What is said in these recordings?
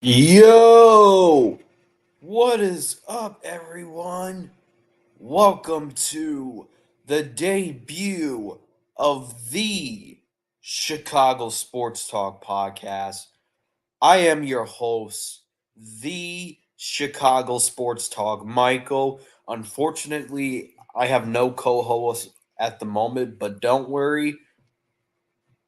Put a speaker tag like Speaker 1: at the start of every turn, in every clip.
Speaker 1: Yo! What is up, everyone? Welcome to the debut of the Chicago Sports Talk podcast. I am your host, the Chicago Sports Talk, Michael. Unfortunately, I have no co host at the moment, but don't worry,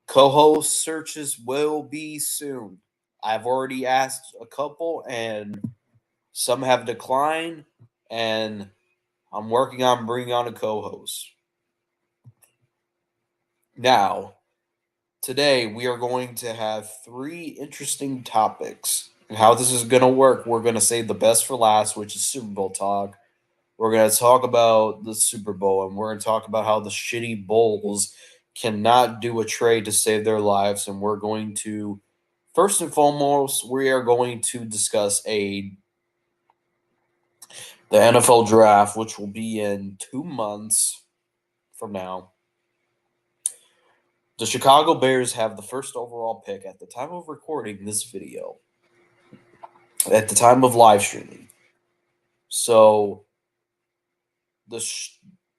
Speaker 1: co host searches will be soon. I've already asked a couple, and some have declined, and I'm working on bringing on a co-host. Now, today we are going to have three interesting topics. And how this is going to work, we're going to save the best for last, which is Super Bowl talk. We're going to talk about the Super Bowl, and we're going to talk about how the shitty Bulls cannot do a trade to save their lives. And we're going to, first and foremost, we are going to discuss the NFL draft, which will be in 2 months from now. The Chicago Bears have the first overall pick at the time of recording this video, at the time of live streaming. So the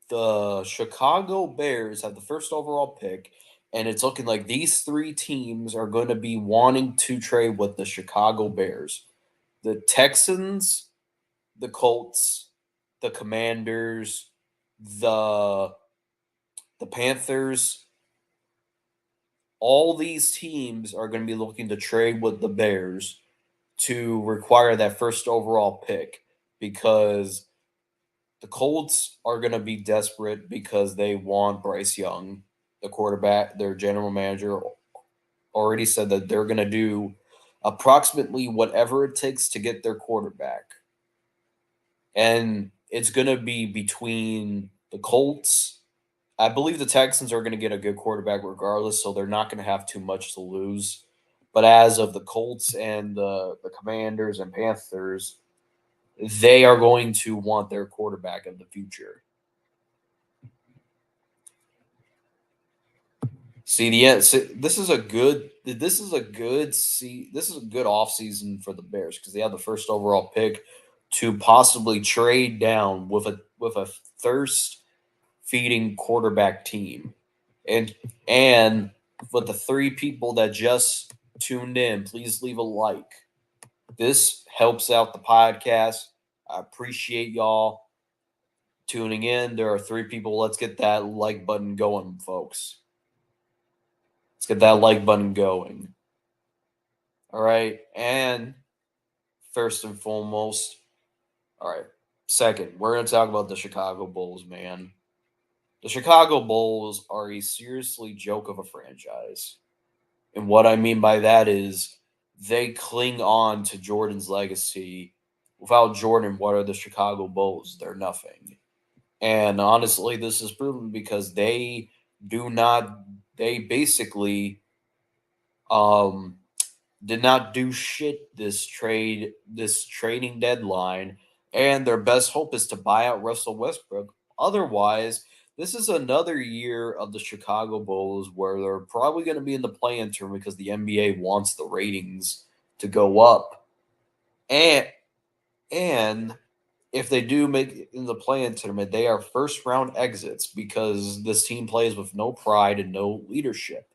Speaker 1: the Chicago Bears have the first overall pick, and it's looking like these three teams are going to be wanting to trade with the Chicago Bears: the Texans, the Colts, the Commanders, the the Panthers. All these teams are going to be looking to trade with the Bears to require that first overall pick because the Colts are going to be desperate because they want Bryce Young, the quarterback. Their general manager already said that they're going to do approximately whatever it takes to get their quarterback. And it's going to be between the Colts. I believe the Texans are going to get a good quarterback regardless, so they're not going to have too much to lose. But as of the Colts and the Commanders and Panthers, they are going to want their quarterback of the future. This is a good off season for the Bears because they have the first overall pick to possibly trade down with a thirst feeding quarterback team. And with the three people that just tuned in, please leave a like. This helps out the podcast. I appreciate y'all tuning in. There are three people. Let's get that like button going, folks. Let's get that like button going. All right. And first and foremost, all right. Second, we're going to talk about the Chicago Bulls, man. The Chicago Bulls are a seriously joke of a franchise. And what I mean by that is they cling on to Jordan's legacy. Without Jordan, what are the Chicago Bulls? They're nothing. And honestly, this is proven because they basically um, did not do shit this trading deadline. And their best hope is to buy out Russell Westbrook. Otherwise, this is another year of the Chicago Bulls where they're probably going to be in the play-in tournament because the NBA wants the ratings to go up. And if they do make it in the play-in tournament, they are first round exits because this team plays with no pride and no leadership.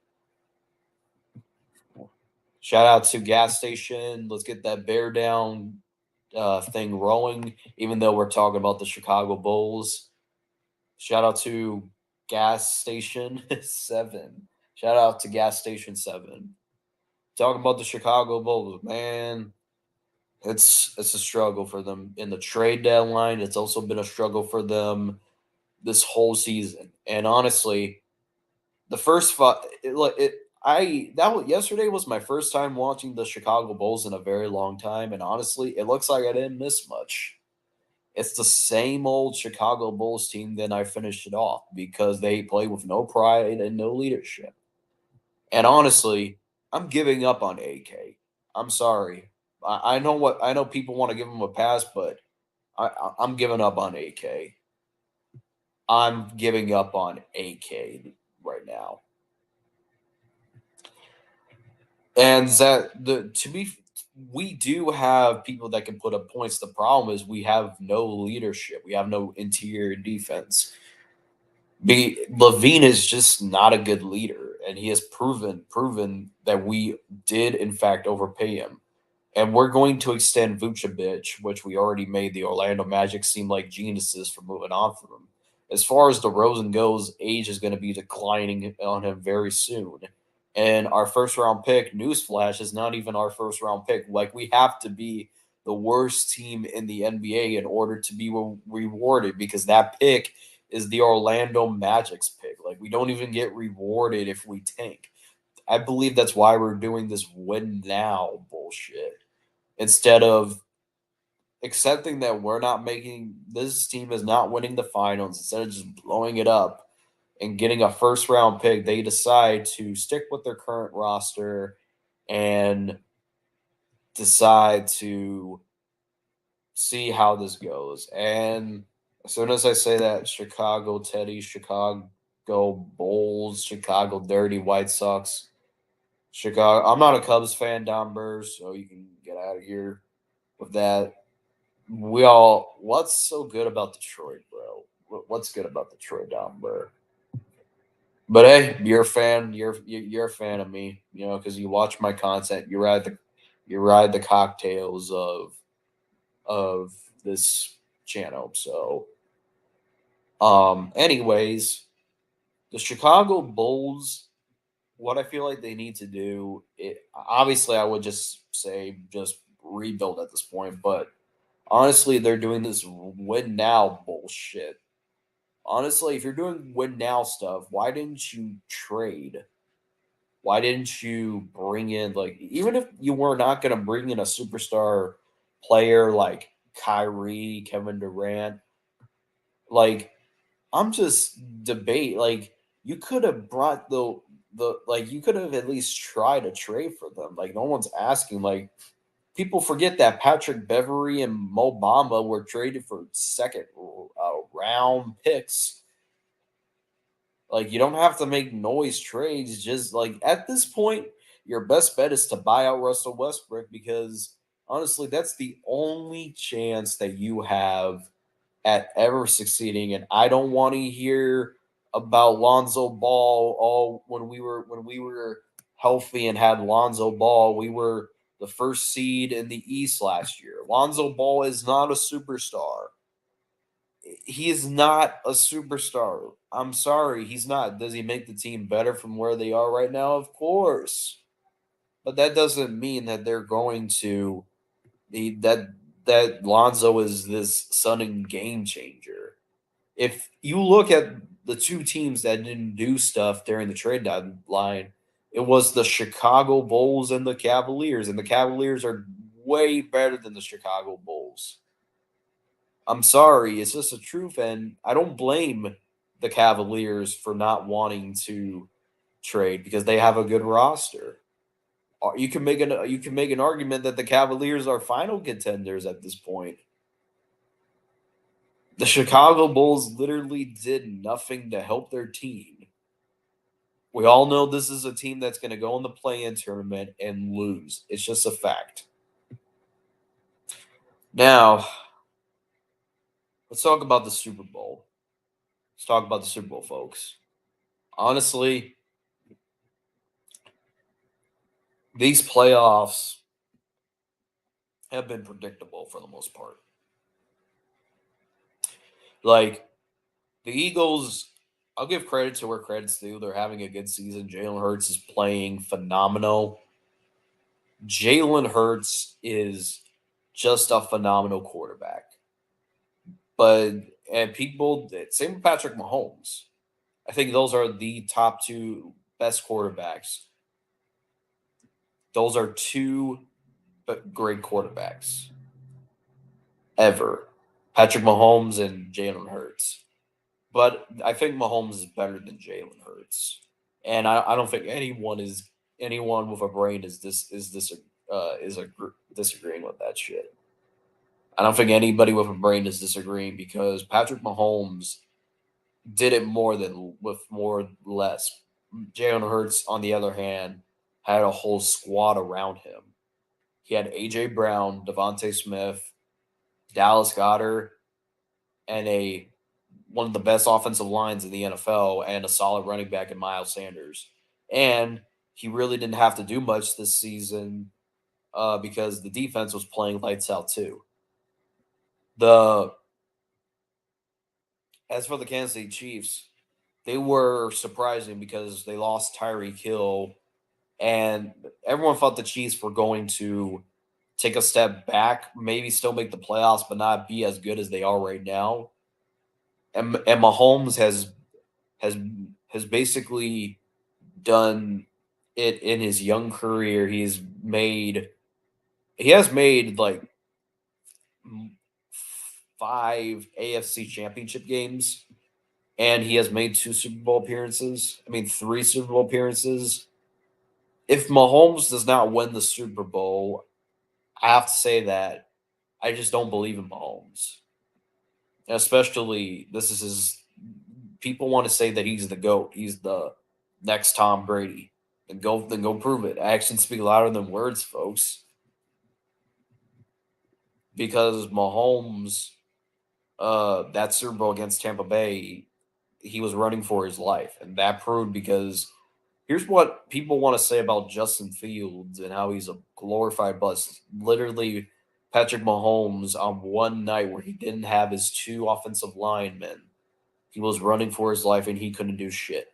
Speaker 1: Shout out to Gas Station. Let's get that bear down thing rolling, even though we're talking about the Chicago Bulls. Shout out to Gas Station 7. Shout out to Gas Station 7. Talking about the Chicago Bulls, man. It's a struggle for them in the trade deadline. It's also been a struggle for them this whole season. And honestly, the first five, yesterday was my first time watching the Chicago Bulls in a very long time, and honestly, it looks like I didn't miss much. It's the same old Chicago Bulls team. Then I finished it off because they play with no pride and no leadership. And honestly, I'm giving up on AK. I'm sorry. I know people want to give him a pass, but I'm giving up on AK. I'm giving up on AK right now. And that the to be we do have people that can put up points. The problem is we have no leadership. We have no interior defense. Levine is just not a good leader, and he has proven that we did in fact overpay him. And we're going to extend Vucevic, which we already made the Orlando Magic seem like geniuses for moving on from him. As far as DeRozan goes, age is going to be declining on him very soon. And our first round pick, newsflash, is not even our first round pick. Like, we have to be the worst team in the NBA in order to be rewarded, because that pick is the Orlando Magic's pick. Like, we don't even get rewarded if we tank. I believe that's why we're doing this win now bullshit, instead of accepting that we're not making, this team is not winning the finals. Instead of just blowing it up and getting a first round pick, they decide to stick with their current roster and decide to see how this goes. And as soon as I say that, Chicago Teddy, Chicago Bulls, Chicago Dirty White Sox, Chicago. I'm not a Cubs fan, Don Burrs, so you can get out of here with that. What's so good about Detroit, bro? What's good about Detroit, Don Burr? But hey, you're a fan. You're a fan of me, because you watch my content. You ride the cocktails of this channel. So, anyways, the Chicago Bulls, what I feel like they need to do, obviously, I would just say just rebuild at this point. But honestly, they're doing this win now bullshit. Honestly, if you're doing win now stuff, why didn't you trade? Why didn't you bring in, like, even if you were not going to bring in a superstar player like Kyrie, Kevin Durant, like, I'm just debate. Like, you could have brought you could have at least tried to trade for them. Like, no one's asking. Like, people forget that Patrick Beverly and Mo Bamba were traded for second round picks. Like, you don't have to make noise trades. Just, like, at this point, your best bet is to buy out Russell Westbrook, because honestly, that's the only chance that you have at ever succeeding. And I don't want to hear about Lonzo Ball. All when we were healthy and had Lonzo Ball, we were the first seed in the East last year. Lonzo Ball is not a superstar. He is not a superstar. I'm sorry, he's not. Does he make the team better from where they are right now? Of course. But that doesn't mean that they're going to be that Lonzo is this sudden game changer. If you look at the two teams that didn't do stuff during the trade deadline, it was the Chicago Bulls and the Cavaliers, and the Cavaliers are way better than the Chicago Bulls. I'm sorry, it's just the truth, and I don't blame the Cavaliers for not wanting to trade, because they have a good roster. You can make an argument that the Cavaliers are final contenders at this point. The Chicago Bulls literally did nothing to help their team. We all know this is a team that's going to go in the play-in tournament and lose. It's just a fact. Now, let's talk about the Super Bowl. Let's talk about the Super Bowl, folks. Honestly, these playoffs have been predictable for the most part. Like, the Eagles, I'll give credit to where credit's due. They're having a good season. Jalen Hurts is playing phenomenal. Jalen Hurts is just a phenomenal quarterback. But, and people, same with Patrick Mahomes. I think those are the top two best quarterbacks. Those are two great quarterbacks ever. Patrick Mahomes and Jalen Hurts. But I think Mahomes is better than Jalen Hurts. And I don't think anyone with a brain disagreeing with that shit. I don't think anybody with a brain is disagreeing, because Patrick Mahomes did it more less. Jalen Hurts, on the other hand, had a whole squad around him. He had AJ Brown, Devontae Smith, Dallas Goddard, and a one of the best offensive lines in the NFL, and a solid running back in Miles Sanders. And he really didn't have to do much this season because the defense was playing lights out too. The As for the Kansas City Chiefs, they were surprising because they lost Tyreek Hill, and everyone thought the Chiefs were going to take a step back, maybe still make the playoffs, but not be as good as they are right now. And Mahomes has has basically done it in his young career. He has made like 5 AFC championship games, and he has made 2 Super Bowl appearances. I mean, 3 Super Bowl appearances. If Mahomes does not win the Super Bowl, I have to say that I just don't believe in Mahomes. Especially, this is his. People want to say that he's the GOAT. He's the next Tom Brady. Then go prove it. Actions speak louder than words, folks. Because Mahomes, that Super Bowl against Tampa Bay, he was running for his life, and that proved because here's what people want to say about Justin Fields and how he's a glorified bust. Literally, Patrick Mahomes on one night where he didn't have his 2 offensive linemen, he was running for his life and he couldn't do shit.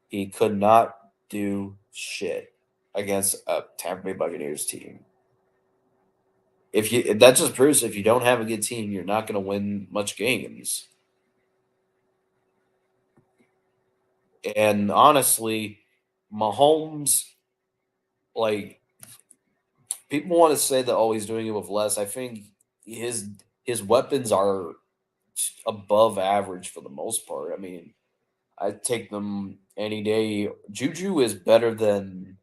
Speaker 1: He could not do shit against a Tampa Bay Buccaneers team. That just proves if you don't have a good team, you're not going to win much games. And honestly, Mahomes, like people want to say that oh he's doing it with less. I think his his weapons are above average for the most part. I mean, I take them any day. Juju is better than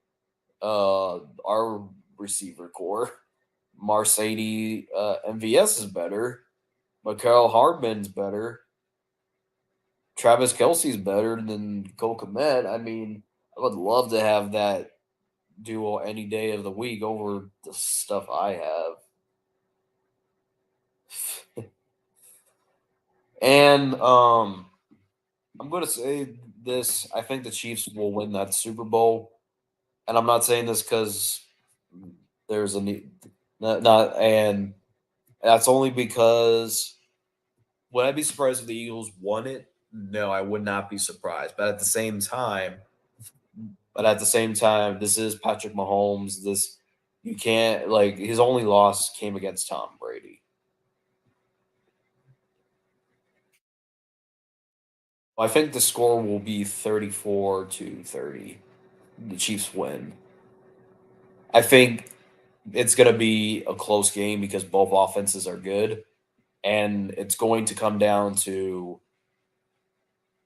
Speaker 1: our receiver core. Mercedes MVS is better. Mikael Hardman's better. Travis Kelsey's better than Cole Kmet. I mean, I would love to have that duo any day of the week over the stuff I have. And I'm going to say this. I think the Chiefs will win that Super Bowl. And I'm not saying this because there's a need. Not and that's only because would I be surprised if the Eagles won it? No, I would not be surprised. But at the same time, this is Patrick Mahomes. This you can't like his only loss came against Tom Brady. I think the score will be 34-30. The Chiefs win. I think it's going to be a close game because both offenses are good, and it's going to come down to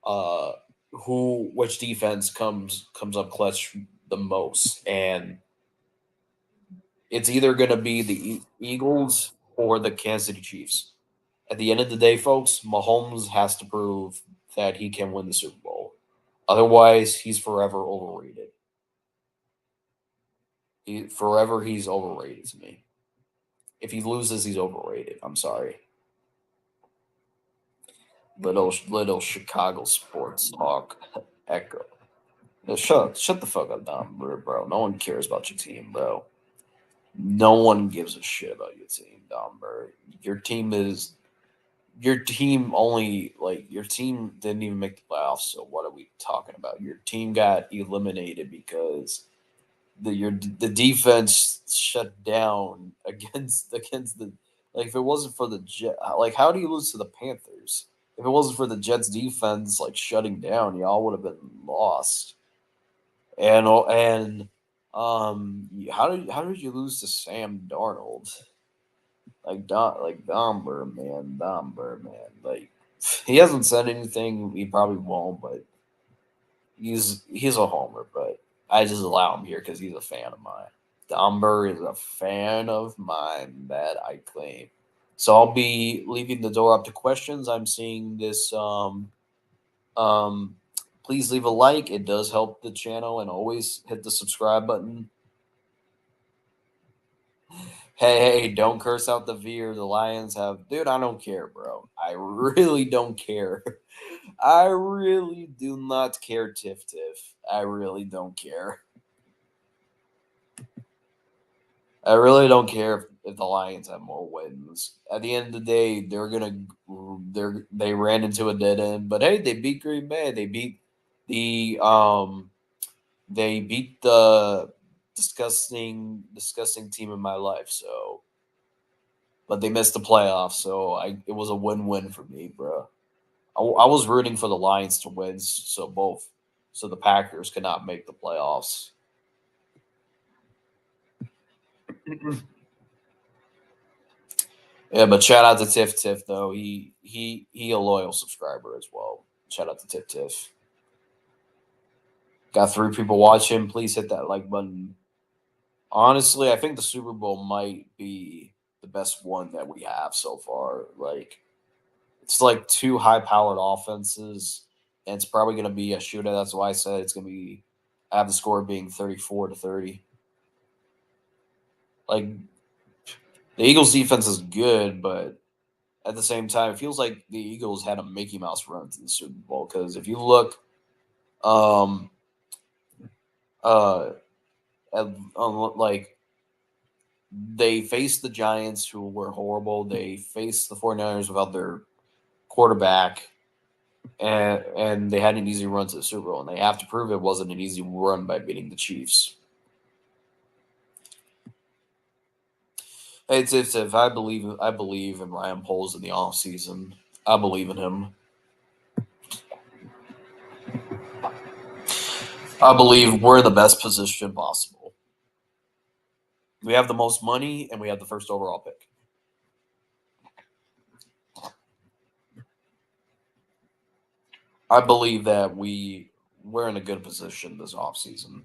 Speaker 1: uh which defense comes up clutch the most, and it's either going to be the Eagles or the Kansas City Chiefs. At the end of the day, folks, Mahomes has to prove that he can win the Super Bowl. Otherwise, he's forever overrated. He's overrated to me. If he loses, he's overrated. I'm sorry. Little Chicago sports talk echo. No, shut the fuck up, Dom, bro. No one cares about your team, bro. No one gives a shit about your team, Dom, bro. Your team only like your team didn't even make the playoffs. So what are we talking about? Your team got eliminated because the defense shut down against the like if it wasn't for the Jet like how do you lose to the Panthers? If it wasn't for the Jets defense like shutting down, y'all would have been lost. And how did you lose to Sam Darnold? Domber man. Like he hasn't said anything. He probably won't, but he's a homer. But I just allow him here because he's a fan of mine. Domber is a fan of mine that I claim. So I'll be leaving the door up to questions. I'm seeing this. Um, please leave a like. It does help the channel, and always hit the subscribe button. Hey, don't curse out the V or the Lions have. Dude, I don't care, bro. I really don't care. I really do not care, Tiff Tiff. I really don't care. I really don't care if the Lions have more wins. At the end of the day, they ran into a dead end. But hey, they beat Green Bay. The they beat the disgusting team in my life. So, but they missed the playoffs. So it was a win-win for me, bro. I was rooting for the Lions to win, so the Packers could not make the playoffs. Yeah, but shout out to Tiff Tiff though. He a loyal subscriber as well. Shout out to Tiff Tiff. Got 3 people watching. Please hit that like button. Honestly, I think the Super Bowl might be the best one that we have so far. Like it's like 2 high-powered offenses, and it's probably going to be a shootout. That's why I said it's going to be. I have the score being 34-30. Like the Eagles' defense is good, but at the same time, it feels like the Eagles had a Mickey Mouse run to the Super Bowl. Because if you look, um, uh, at, like they faced the Giants, who were horrible. They faced the 49ers without their quarterback, and they had an easy run to the Super Bowl. And they have to prove it wasn't an easy run by beating the Chiefs. It's if I believe in Ryan Poles in the offseason. I believe in him. I believe we're in the best position possible. We have the most money and we have the first overall pick. I believe that we're in a good position this offseason.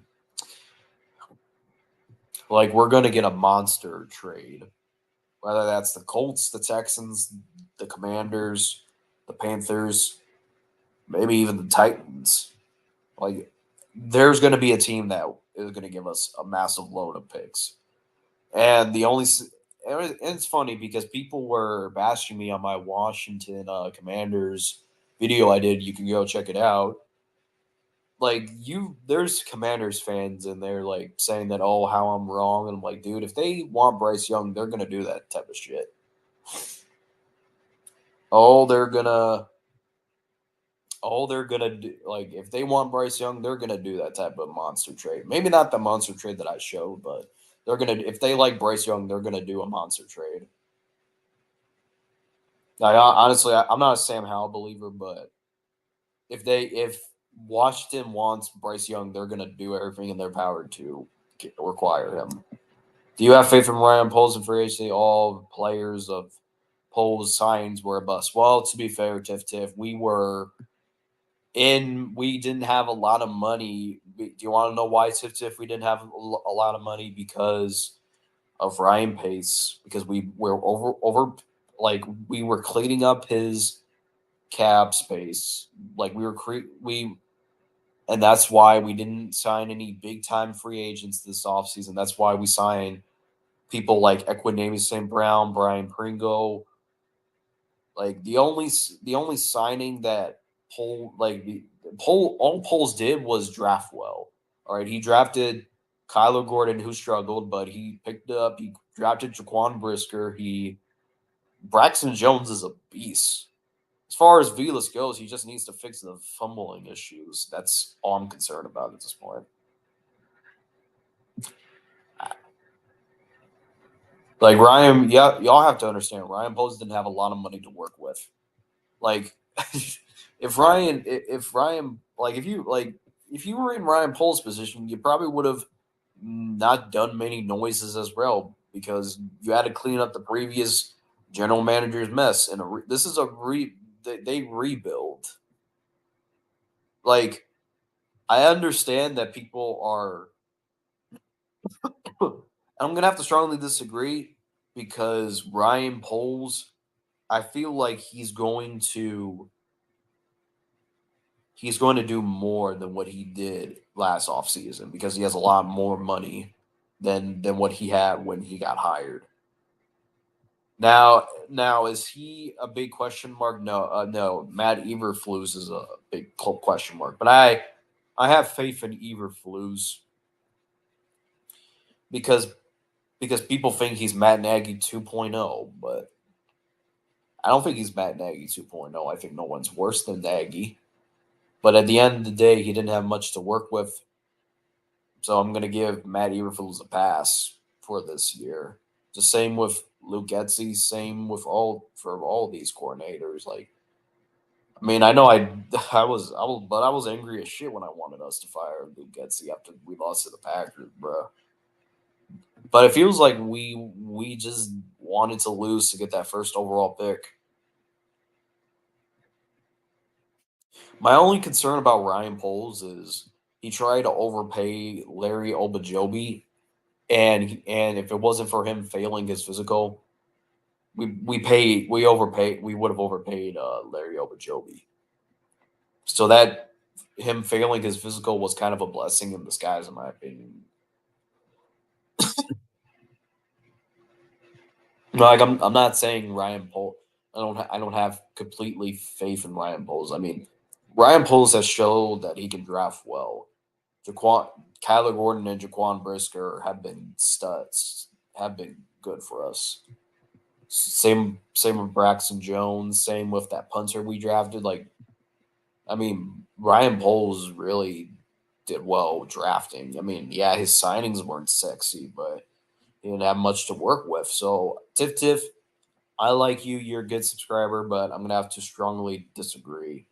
Speaker 1: Like we're going to get a monster trade. Whether that's the Colts, the Texans, the Commanders, the Panthers, maybe even the Titans. Like there's going to be a team that is going to give us a massive load of picks. And it's funny because people were bashing me on my Washington Commanders video I did. You can go check it out. Like there's Commanders fans and they're like saying that, oh, how I'm wrong. And I'm like, dude, if they want Bryce Young, they're gonna do that type of shit. Oh, they're gonna do, like, if they want Bryce Young, they're gonna do that type of monster trade. Maybe not the monster trade that I showed, but they're gonna, if they like Bryce Young, they're gonna do a monster trade. Like honestly, I'm not a Sam Howell believer, but if Washington wants Bryce Young, they're gonna do everything in their power to require him. Do you have faith in Ryan Poles and free agency? All players of Poles signs were a bust. Well, to be fair, Tiff Tiff, we didn't have a lot of money. Do you want to know why, Tiff Tiff? We didn't have a lot of money because of Ryan Pace, because we were like we were cleaning up his cap space. Like and that's why we didn't sign any big time free agents this offseason. That's why we signed people like Equinemius St. Brown, Brian Pringle. Like the only signing that all Poles did was draft well. All right, he drafted Kyler Gordon, who struggled, but he picked up. He drafted Jaquan Brisker. Braxton Jones is a beast. As far as Velas goes, he just needs to fix the fumbling issues. That's all I'm concerned about at this point. Like Ryan, yeah, y'all have to understand. Ryan Poles didn't have a lot of money to work with. Like, if you were in Ryan Poles' position, you probably would have not done many noises as well because you had to clean up the previous general manager's mess. And this is they rebuild. Like, I understand that people are. I'm gonna have to strongly disagree because Ryan Poles, I feel like he's going to do more than what he did last offseason because he has a lot more money than what he had when he got hired. Now, is he a big question mark? No, no. Matt Eberflus is a big question mark, but I have faith in Eberflus because people think he's Matt Nagy 2.0, but I don't think he's Matt Nagy 2.0. I think no one's worse than Nagy. But at the end of the day, he didn't have much to work with, so I'm going to give Matt Eberflus a pass for this year. The same with Luke Getzey, same with all these coordinators. Like, I mean, I know but I was angry as shit when I wanted us to fire Luke Getzey after we lost to the Packers, bro. But it feels like we just wanted to lose to get that first overall pick. My only concern about Ryan Poles is he tried to overpay Larry Obajobi, and if it wasn't for him failing his physical, we would have overpaid Larry Obajobi. So that him failing his physical was kind of a blessing in disguise, in my opinion. Like I'm not saying Ryan Poles. I don't have completely faith in Ryan Poles. I mean, Ryan Poles has showed that he can draft well. Jaquan, Kyler Gordon and Jaquan Brisker have been studs, have been good for us. Same with Braxton Jones. Same with that punter we drafted. Like, I mean, Ryan Poles really did well drafting. I mean, yeah, his signings weren't sexy, but he didn't have much to work with. So, Tiff Tiff, I like you. You're a good subscriber, but I'm gonna have to strongly disagree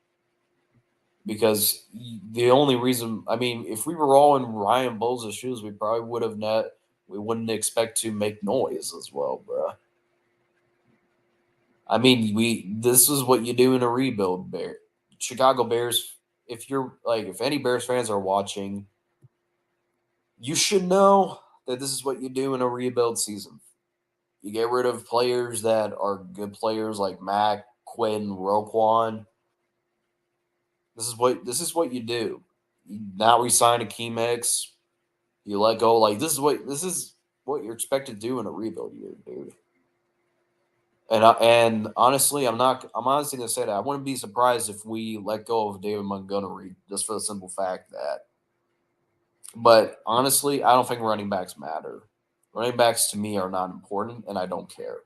Speaker 1: because the only reason, I mean, if we were all in Ryan Bowles' shoes, we probably would have not. We wouldn't expect to make noise as well, bro. I mean, we this is what you do in a rebuild, Bear. Chicago Bears. If you're like, if any Bears fans are watching, you should know that this is what you do in a rebuild season. You get rid of players that are good players like Mac, Quinn, Roquan. This is what you do. You now resign Akeem Hicks. You let go. Like this is what you're expected to do in a rebuild year, dude. And honestly, I'm honestly gonna say that I wouldn't be surprised if we let go of David Montgomery just for the simple fact that. But honestly, I don't think running backs matter. Running backs to me are not important, and I don't care.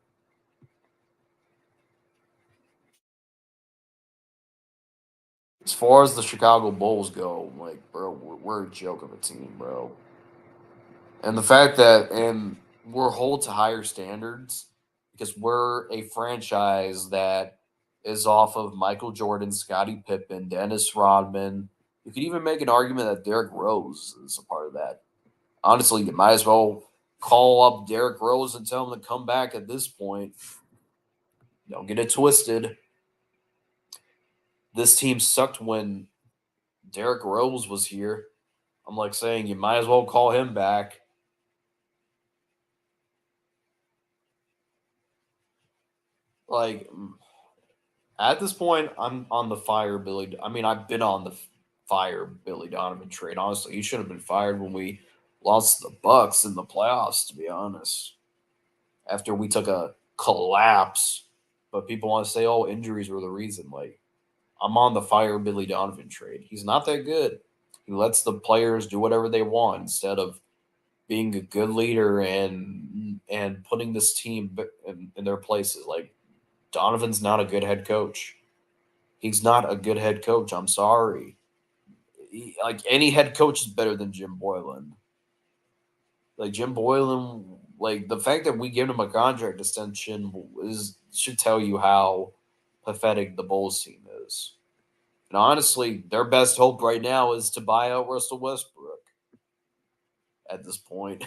Speaker 1: As far as the Chicago Bulls go, like, bro, we're a joke of a team, bro. And the fact that and we're held to higher standards because we're a franchise that is off of Michael Jordan, Scottie Pippen, Dennis Rodman. You could even make an argument that Derrick Rose is a part of that. Honestly, you might as well call up Derrick Rose and tell him to come back at this point. Don't get it twisted. This team sucked when Derrick Rose was here. I'm like saying you might as well call him back. Like at this point, I'm on the fire Billy. I mean, I've been on the fire Billy Donovan trade. Honestly, he should have been fired when we lost the Bucks in the playoffs. To be honest, after we took a collapse, but people want to say, "Oh, injuries were the reason." Like, I'm on the fire Billy Donovan trade. He's not that good. He lets the players do whatever they want instead of being a good leader and putting this team in their places. Like, Donovan's not a good head coach. He's not a good head coach. I'm sorry. Like any head coach is better than Jim Boylan. Like Jim Boylan, like the fact that we give him a contract extension is should tell you how pathetic the Bulls team is. And honestly, their best hope right now is to buy out Russell Westbrook. At this point,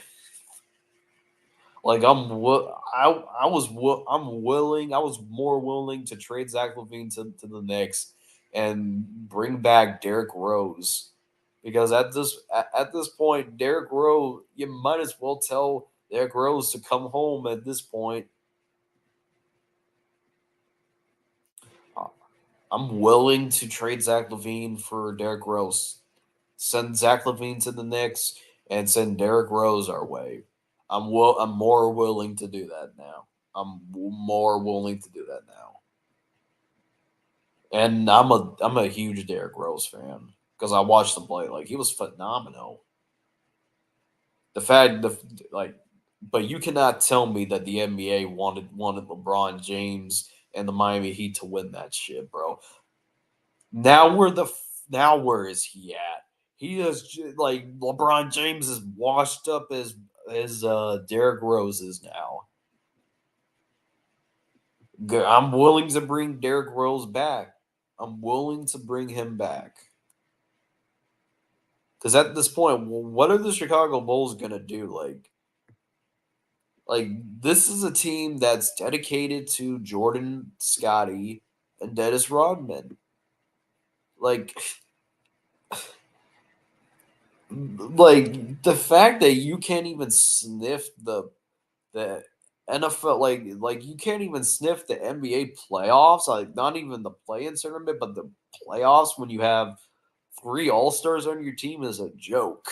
Speaker 1: like I'm willing. I was more willing to trade Zach Levine to the Knicks and bring back Derrick Rose because at this point, Derrick Rose, you might as well tell Derrick Rose to come home. At this point, I'm willing to trade Zach Levine for Derrick Rose. Send Zach Levine to the Knicks and send Derrick Rose our way. I'm more willing to do that now. I'm more willing to do that now. And I'm a huge Derrick Rose fan because I watched him play. Like he was phenomenal. The fact the like, but you cannot tell me that the NBA wanted LeBron James and the Miami Heat to win that shit, bro. Now now where is he at? He is like LeBron James is washed up as Derrick Rose is now. I'm willing to bring Derrick Rose back. I'm willing to bring him back. Because at this point, what are the Chicago Bulls gonna do? Like this is a team that's dedicated to Jordan, Scotty, and Dennis Rodman. Like, like the fact that you can't even sniff the NFL, like you can't even sniff the NBA playoffs. Like not even the play-in tournament, but the playoffs when you have three All Stars on your team is a joke.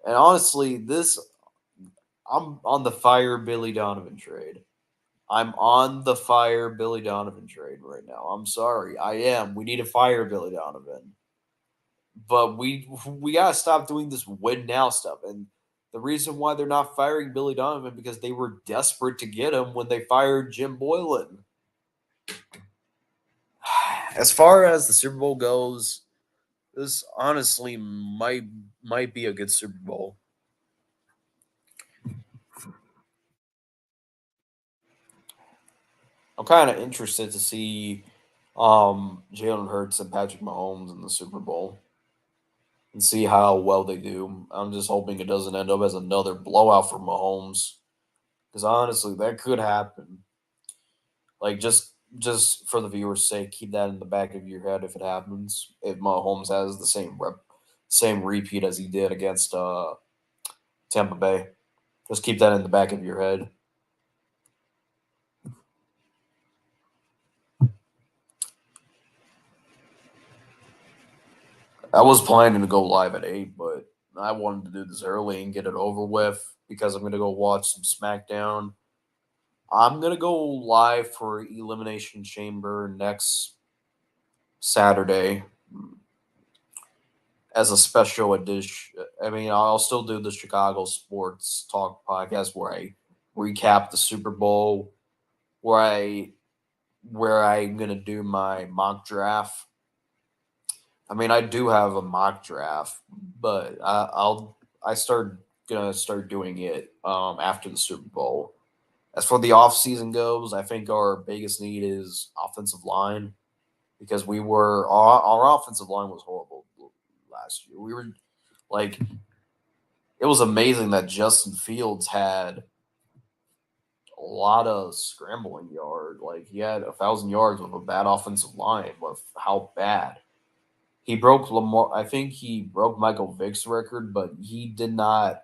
Speaker 1: And honestly, this I'm on the fire Billy Donovan trade. I'm on the fire Billy Donovan trade right now. I'm sorry. I am. We need to fire Billy Donovan. But we gotta stop doing this win now stuff. And the reason why they're not firing Billy Donovan because they were desperate to get him when they fired Jim Boylan. As far as the Super Bowl goes, this honestly might be a good Super Bowl. I'm kind of interested to see Jalen Hurts and Patrick Mahomes in the Super Bowl and see how well they do. I'm just hoping it doesn't end up as another blowout for Mahomes because honestly, that could happen. Like just for the viewers' sake, keep that in the back of your head if it happens. If Mahomes has the same repeat as he did against Tampa Bay, just keep that in the back of your head. I was planning to go live at 8, but I wanted to do this early and get it over with because I'm gonna go watch some SmackDown. I'm gonna go live for Elimination Chamber next Saturday as a special edition. I mean, I'll still do the Chicago Sports Talk podcast where I recap the Super Bowl, where I'm gonna do my mock draft. I mean, I do have a mock draft, but I start gonna start doing it after the Super Bowl. As for the off season goes, I think our biggest need is offensive line because our offensive line was horrible last year. We were like it was amazing that Justin Fields had a lot of scrambling yard. Like he had 1,000 yards with a bad offensive line. With how bad he broke Lamar. I think he broke Michael Vick's record, but he did not.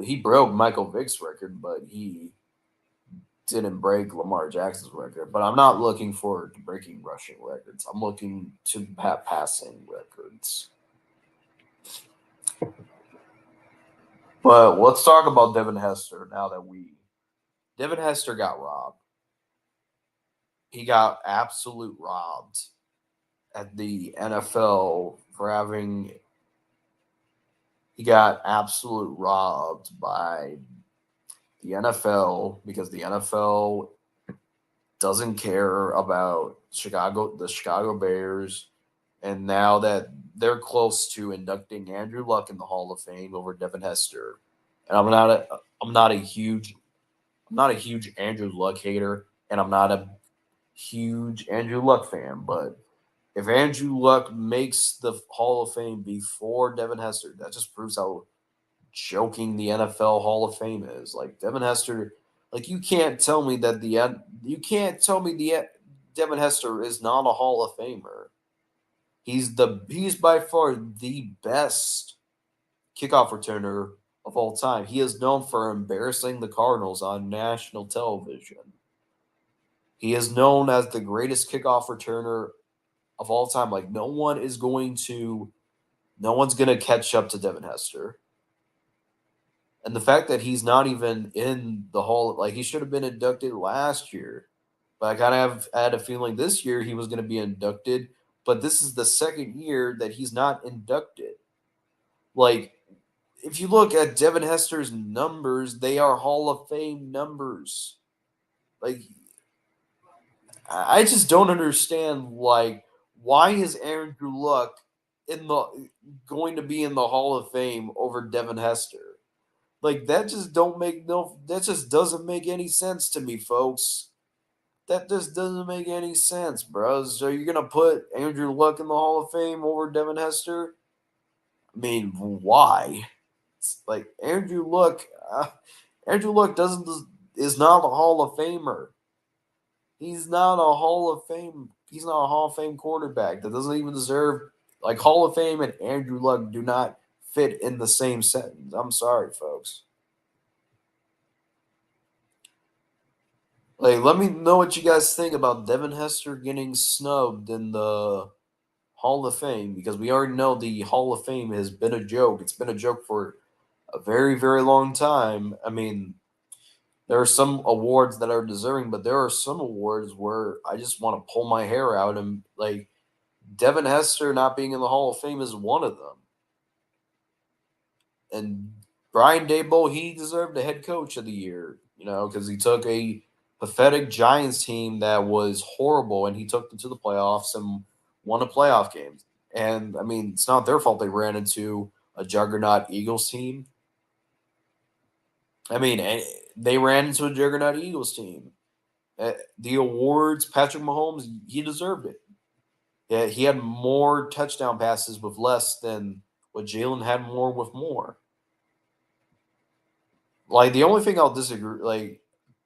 Speaker 1: He broke Michael Vick's record, but he didn't break Lamar Jackson's record. But I'm not looking forward to breaking rushing records. I'm looking to have passing records. But let's talk about Devin Hester now that Devin Hester got robbed. He got absolute robbed at the NFL for having he got absolute robbed by the NFL because the NFL doesn't care about the Chicago Bears, and now that they're close to inducting Andrew Luck in the Hall of Fame over Devin Hester, and I'm not a huge Andrew Luck hater, and I'm not a huge Andrew Luck fan, but if Andrew Luck makes the Hall of Fame before Devin Hester, that just proves how joking the NFL Hall of Fame is. Like Devin Hester, like you can't tell me the Devin Hester is not a Hall of Famer. He's by far the best kickoff returner of all time. He is known for embarrassing the Cardinals on national television. He is known as the greatest kickoff returner of all time. Like no one's gonna catch up to Devin Hester. And the fact that he's not even in the Hall, like he should have been inducted last year. But I kind of had a feeling this year he was going to be inducted. But this is the second year that he's not inducted. Like, if you look at Devin Hester's numbers, they are Hall of Fame numbers. Like, I just don't understand. Like, why is Andrew Luck in the going to be in the Hall of Fame over Devin Hester? Like, that just doesn't make any sense to me, folks. That just doesn't make any sense, bro. So you're gonna put Andrew Luck in the Hall of Fame over Devin Hester? I mean, why? It's like Andrew Luck doesn't is not a Hall of Famer. He's not a Hall of Fame. He's not a Hall of Fame quarterback that doesn't even deserve like Hall of Fame and Andrew Luck do not fit in the same sentence. I'm sorry, folks. Like, let me know what you guys think about Devin Hester getting snubbed in the Hall of Fame because we already know the Hall of Fame has been a joke. It's been a joke for a very, very long time. I mean, there are some awards that are deserving, but there are some awards where I just want to pull my hair out and like Devin Hester not being in the Hall of Fame is one of them. And Brian Daboll, he deserved the head coach of the year, because he took a pathetic Giants team that was horrible and he took them to the playoffs and won a playoff game. And I mean, it's not their fault they ran into a juggernaut Eagles team. I mean, they ran into a juggernaut Eagles team. The awards, Patrick Mahomes, he deserved it. Yeah, he had more touchdown passes with less than what Jalen had more with more. Like the only thing I'll disagree,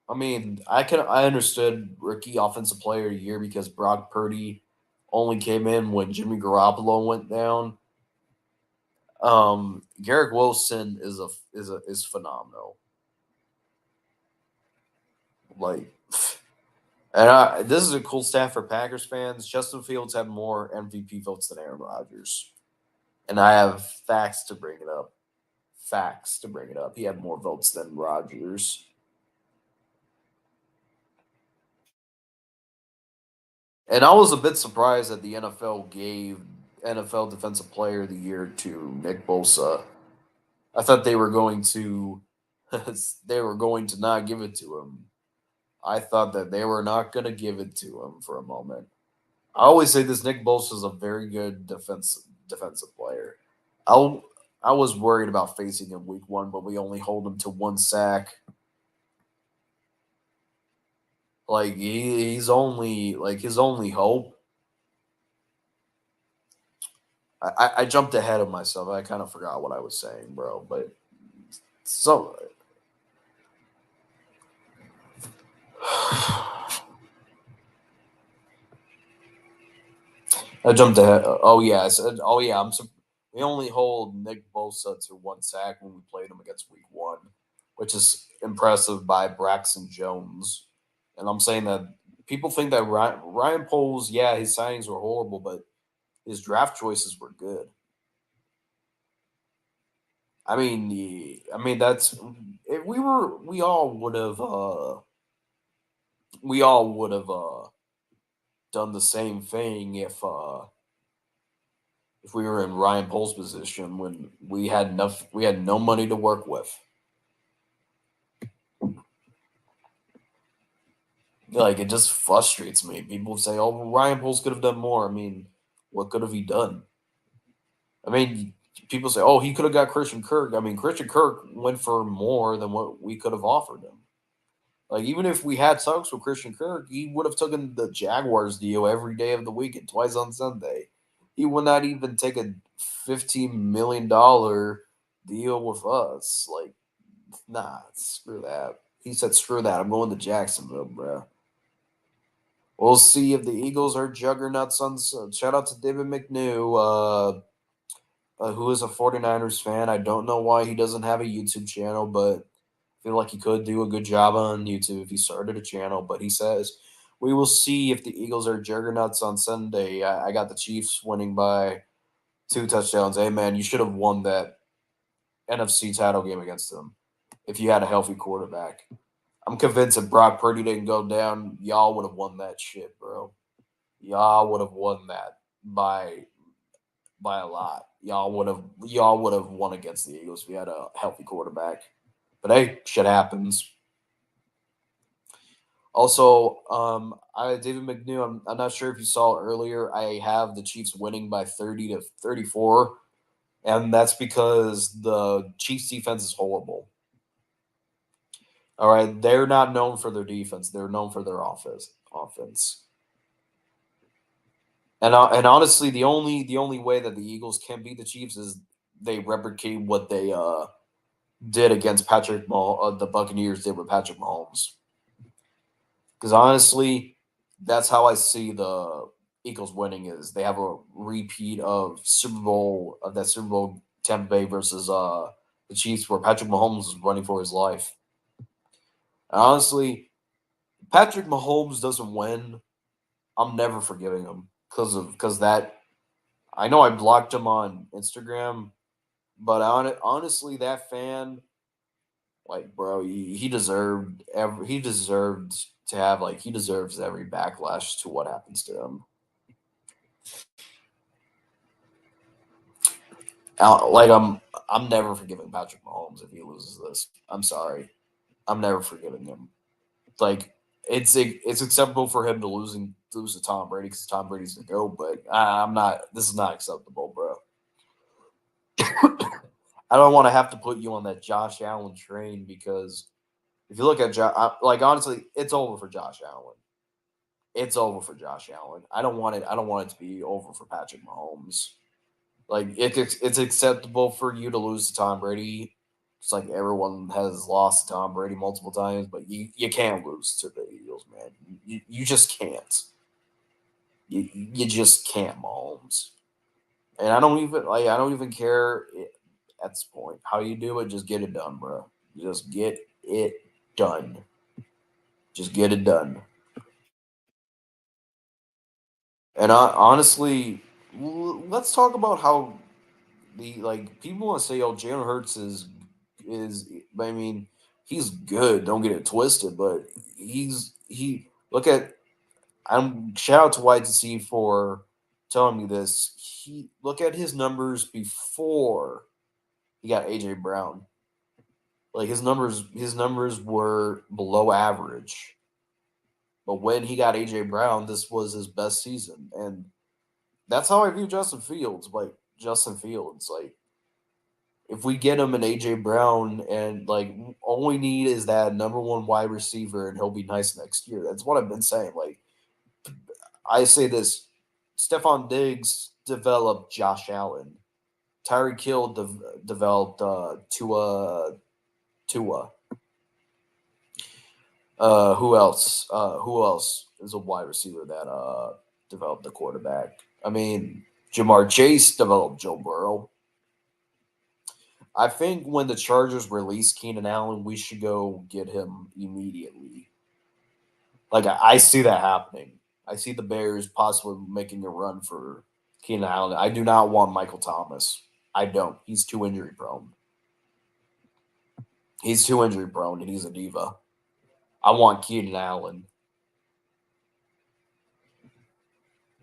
Speaker 1: I mean, I understood rookie offensive player of the year because Brock Purdy only came in when Jimmy Garoppolo went down. Garrett Wilson is phenomenal. Like, and this is a cool stat for Packers fans. Justin Fields had more MVP votes than Aaron Rodgers, and I have facts to bring it up. Facts to bring it up. He had more votes than Rodgers. And I was a bit surprised that the NFL gave NFL Defensive Player of the Year to Nick Bosa. I thought they were going to not give it to him. I thought that they were not going to give it to him for a moment. I always say this: Nick Bosa is a very good defensive player. I I was worried about facing him week one, but we only hold him to one sack. Like he's only like his only hope. I jumped ahead of myself. I kind of forgot what I was saying, bro. But so I jumped ahead. Oh yeah, I said. Oh yeah, we only hold Nick Bosa to one sack when we played him against Week One, which is impressive by Braxton Jones. And I'm saying that people think that Ryan Poles, yeah, his signings were horrible, but his draft choices were good. I mean that's if we all would have done the same thing if we were in Ryan Poles' position when we had no money to work with. Like it just frustrates me. People say, "Oh, well, Ryan Poles could have done more." I mean, what could have he done? I mean, people say, "Oh, he could have got Christian Kirk." I mean, Christian Kirk went for more than what we could have offered him. Like even if we had talks with Christian Kirk, he would have taken the Jaguars deal every day of the week and twice on Sunday. He would not even take a $15 million deal with us. Like, nah, screw that. He said, "Screw that. I'm going to Jacksonville, bro." We'll see if the Eagles are juggernauts on. Shout out to David McNew, who is a 49ers fan. I don't know why he doesn't have a YouTube channel, but I feel like he could do a good job on YouTube if he started a channel. But he says, "We will see if the Eagles are juggernauts on Sunday." I got the Chiefs winning by 2 touchdowns. Hey, man, you should have won that NFC title game against them. if you had a healthy quarterback. I'm convinced if Brock Purdy didn't go down, y'all would have won that shit, bro. Y'all would have won that by a lot. Y'all would have won against the Eagles if we had a healthy quarterback. But hey, shit happens. Also, David McNew. I'm not sure if you saw earlier. I have the Chiefs winning by 30-34, and that's because the Chiefs defense is horrible. All right, they're not known for their defense. They're known for their offense. And honestly, the only way that the Eagles can beat the Chiefs is they replicate what they did against the Buccaneers did with Patrick Mahomes. Because honestly, that's how I see the Eagles winning is they have a repeat of that Super Bowl Tampa Bay versus the Chiefs where Patrick Mahomes was running for his life. And honestly, Patrick Mahomes doesn't win, I'm never forgiving him because that I know I blocked him on Instagram, but honestly, that fan, like, bro, he deserved to have he deserves every backlash to what happens to him. I'm never forgiving Patrick Mahomes if he loses this. I'm sorry, I'm never forgiving him. Like it's acceptable for him to lose to Tom Brady because Tom Brady's the GOAT, but I'm not. This is not acceptable, bro. I don't want to have to put you on that Josh Allen train because if you look at honestly, it's over for Josh Allen. It's over for Josh Allen. I don't want it. I don't want it to be over for Patrick Mahomes. Like it's acceptable for you to lose to Tom Brady. It's like everyone has lost to Tom Brady multiple times, but you can't lose to the Eagles, man. You just can't. You just can't, Mahomes. And I don't even care at this point how you do it. Just get it done, bro. Just get it done. Just get it done. And honestly, let's talk about how people want to say, "Oh, Jalen Hurts is." I mean, he's good. Don't get it twisted, but he look at. I'm shout out to YTC for telling me this. He look at his numbers before he got AJ Brown. Like his numbers were below average. But when he got AJ Brown, this was his best season, and that's how I view Justin Fields. Like if we get him an AJ Brown and all we need is that number one wide receiver and he'll be nice next year. That's what I've been saying. Like I say this, Stephon Diggs developed Josh Allen. Tyreek Hill developed Tua. Who else is a wide receiver that developed the quarterback? I mean, Jamar Chase developed Joe Burrow. I think when the Chargers release Keenan Allen, we should go get him immediately. Like I see that happening. I see the Bears possibly making a run for Keenan Allen. I do not want Michael Thomas. I don't. He's too injury prone. He's too injury prone, and he's a diva. I want Keenan Allen.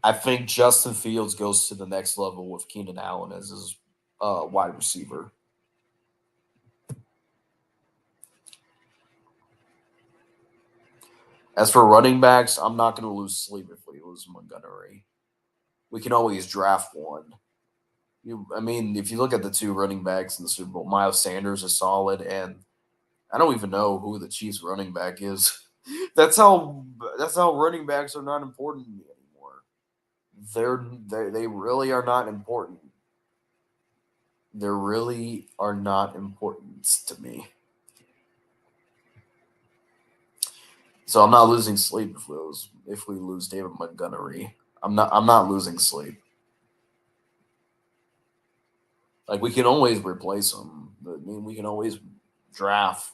Speaker 1: I think Justin Fields goes to the next level with Keenan Allen as his wide receiver. As for running backs, I'm not going to lose sleep if we lose Montgomery. We can always draft one. If you look at the two running backs in the Super Bowl, Miles Sanders is solid, and I don't even know who the Chiefs running back is. That's how running backs are not important to me anymore. They really are not important. They really are not important to me. So I'm not losing sleep if we lose David Montgomery. I'm not losing sleep. Like we can always replace him. We can always draft,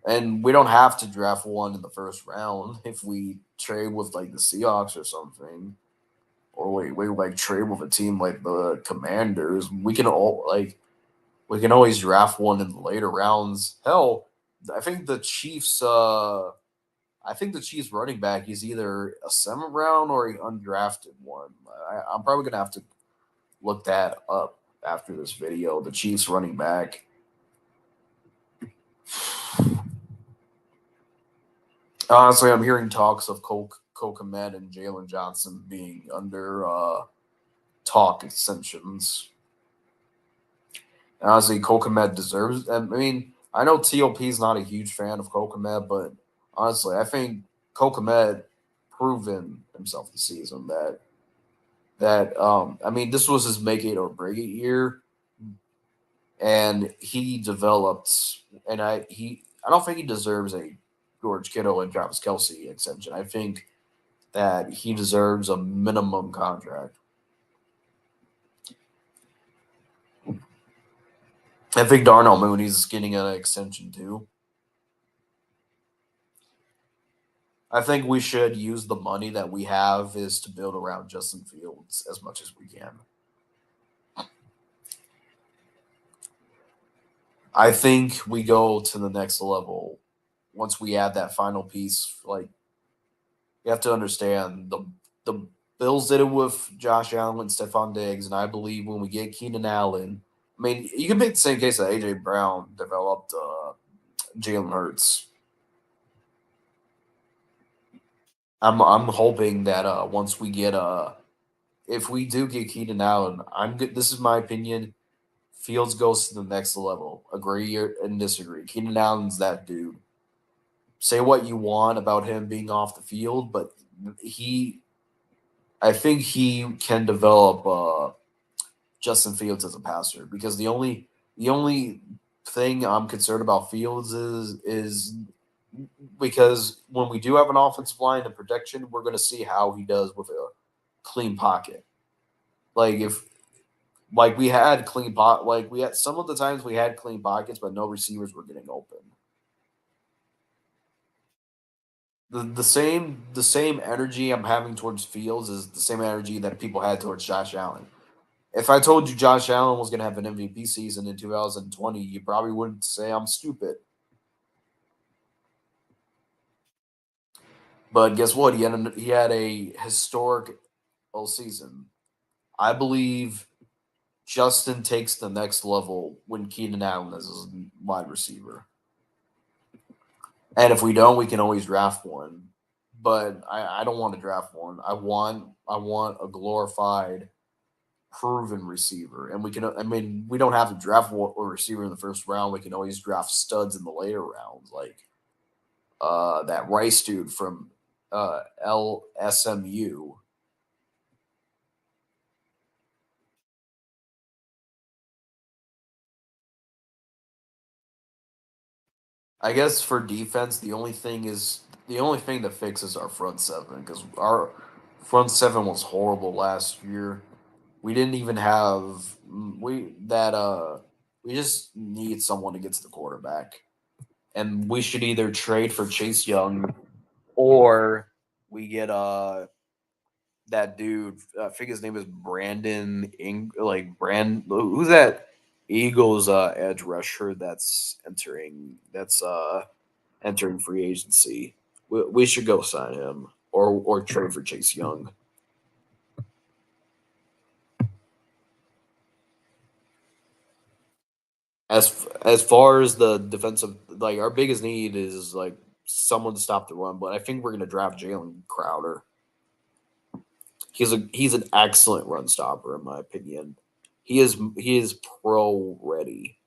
Speaker 1: and we don't have to draft one in the first round if we trade with the Seahawks or something, or we trade with a team like the Commanders. We can all We can always draft one in the later rounds. Hell, I think the Chiefs. I think the Chiefs running back is either a 7th round or an undrafted one. I'm probably gonna have to look that up after this video. The Chiefs running back. Honestly, I'm hearing talks of Cole Komet and Jalen Johnson being under talk extensions. Honestly, Kokomet deserves. I mean, I know TOP is not a huge fan of Kokomet, but honestly, I think Kokomet proven himself this season that I mean, this was his make it or break it year, and he developed. And I don't think he deserves a George Kittle and Travis Kelsey extension. I think that he deserves a minimum contract. I think Darnell Mooney's getting an extension too. I think we should use the money that we have is to build around Justin Fields as much as we can. I think we go to the next level once we add that final piece. Like you have to understand the Bills did it with Josh Allen and Stephon Diggs, and I believe when we get Keenan Allen, I mean, you can make the same case that AJ Brown developed Jalen Hurts. I'm hoping that once we get if we do get Keenan Allen, I'm good. This is my opinion. Fields goes to the next level. Agree and disagree. Keenan Allen's that dude. Say what you want about him being off the field, but I think he can develop Justin Fields as a passer because the only thing I'm concerned about Fields is because when we do have an offensive line and protection, we're going to see how he does with a clean pocket. Like if like we had clean pot like we had some of the times we had clean pockets, but no receivers were getting open. The same energy I'm having towards Fields is the same energy that people had towards Josh Allen. If I told you Josh Allen was going to have an MVP season in 2020, you probably wouldn't say I'm stupid. But guess what? He had a historic season. I believe Justin takes the next level when Keenan Allen is his wide receiver. And if we don't, we can always draft one. But I don't want to draft one. I want a glorified, proven receiver. And we can. I mean, we don't have to draft a receiver in the first round. We can always draft studs in the later rounds, like that Rice dude from LSMU. I guess for defense, the only thing that fixes our front seven because our front seven was horrible last year. We didn't even have we just need someone to get to the quarterback, and we should either trade for Chase Young or we get that dude. I think his name is Brandon like who's that Eagles edge rusher that's entering free agency. We should go sign him or trade for Chase Young. As far as the defensive, like our biggest need is like someone to stop the run, but I think we're gonna draft Jalen Crowder. He's an excellent run stopper in my opinion. He is pro ready.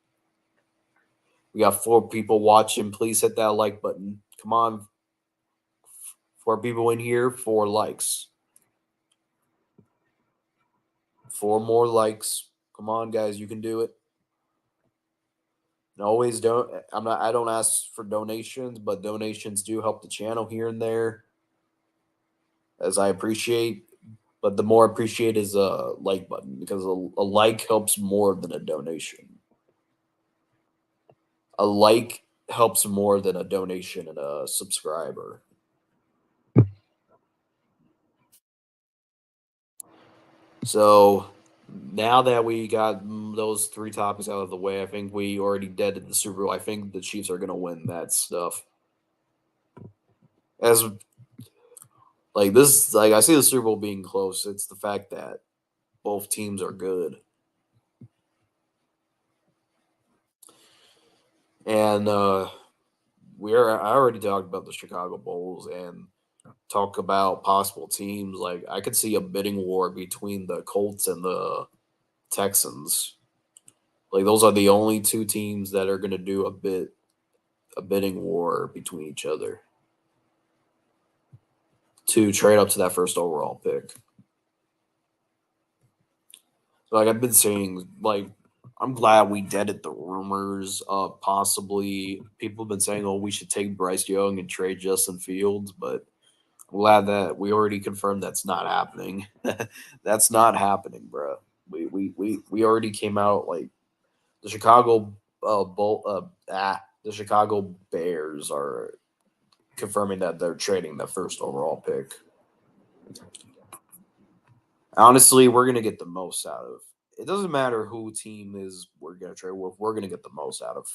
Speaker 1: We got 4 people watching. Please hit that like button. Come on, 4 people in here, 4 likes. 4 more likes. Come on, guys, you can do it. And always don't. I'm not. I don't ask for donations, but donations do help the channel here and there, as I appreciate. But the more appreciate is a like button because a like helps more than a donation. A like helps more than a donation and a subscriber. So Now that we got those three topics out of the way, I think we already deaded the Super Bowl. I think the Chiefs are going to win that stuff. As like this, like I see the Super Bowl being close. It's the fact that both teams are good, and I already talked about the Chicago Bulls and talk about possible teams. Like I could see a bidding war between the Colts and the Texans. Like those are the only two teams that are going to do a bidding war between each other to trade up to that first overall pick. So like I've been saying, like I'm glad we deaded the rumors of possibly people have been saying, oh, we should take Bryce Young and trade Justin Fields, but I'm glad that we already confirmed that's not happening. That's not happening, bro. We already came out like the Chicago the Chicago Bears are confirming that they're trading the first overall pick. Honestly, we're gonna get the most out of. It doesn't matter who team is we're gonna trade with. We're gonna get the most out of